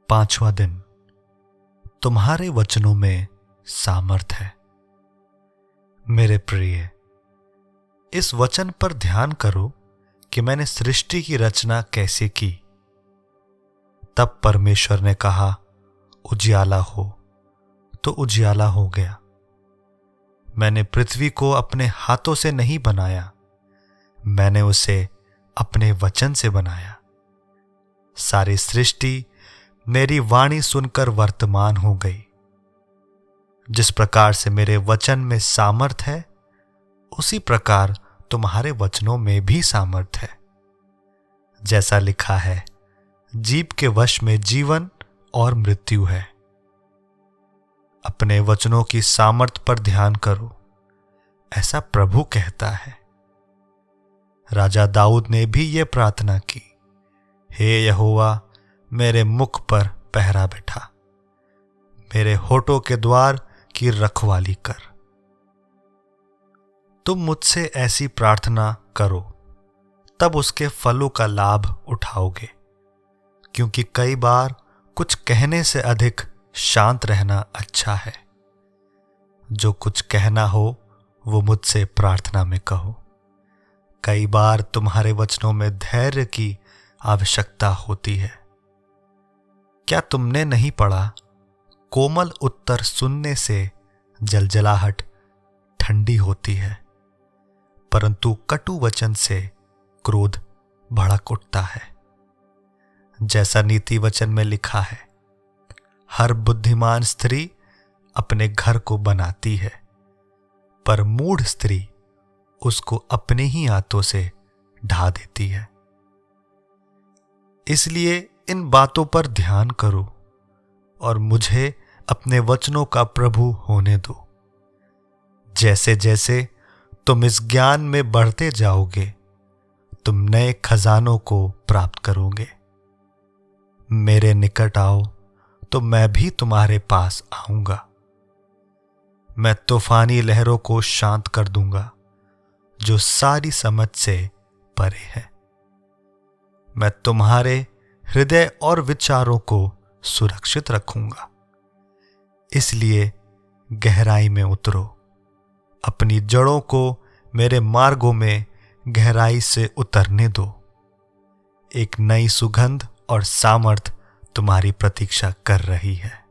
पांचवा दिन। तुम्हारे वचनों में सामर्थ्य है। मेरे प्रिय, इस वचन पर ध्यान करो कि मैंने सृष्टि की रचना कैसे की। तब परमेश्वर ने कहा, उजियाला हो, तो उजियाला हो गया। मैंने पृथ्वी को अपने हाथों से नहीं बनाया, मैंने उसे अपने वचन से बनाया। सारी सृष्टि मेरी वाणी सुनकर वर्तमान हो गई। जिस प्रकार से मेरे वचन में सामर्थ्य है, उसी प्रकार तुम्हारे वचनों में भी सामर्थ्य है। जैसा लिखा है, जीभ के वश में जीवन और मृत्यु है। अपने वचनों की सामर्थ्य पर ध्यान करो, ऐसा प्रभु कहता है। राजा दाऊद ने भी यह प्रार्थना की, हे यहोवा, मेरे मुख पर पहरा बैठा, मेरे होठों के द्वार की रखवाली कर। तुम मुझसे ऐसी प्रार्थना करो, तब उसके फलों का लाभ उठाओगे। क्योंकि कई बार कुछ कहने से अधिक शांत रहना अच्छा है। जो कुछ कहना हो वो मुझसे प्रार्थना में कहो। कई बार तुम्हारे वचनों में धैर्य की आवश्यकता होती है। क्या तुमने नहीं पढ़ा, कोमल उत्तर सुनने से जलजलाहट ठंडी होती है, परंतु कटु वचन से क्रोध भड़क उठता है। जैसा नीति वचन में लिखा है, हर बुद्धिमान स्त्री अपने घर को बनाती है, पर मूढ़ स्त्री उसको अपने ही हाथों से ढा देती है। इसलिए इन बातों पर ध्यान करो और मुझे अपने वचनों का प्रभु होने दो। जैसे जैसे तुम इस ज्ञान में बढ़ते जाओगे, तुम नए खजानों को प्राप्त करोगे। मेरे निकट आओ तो मैं भी तुम्हारे पास आऊंगा। मैं तूफानी लहरों को शांत कर दूंगा, जो सारी समझ से परे है। मैं तुम्हारे हृदय और विचारों को सुरक्षित रखूंगा। इसलिए गहराई में उतरो, अपनी जड़ों को मेरे मार्गों में गहराई से उतरने दो। एक नई सुगंध और सामर्थ तुम्हारी प्रतीक्षा कर रही है।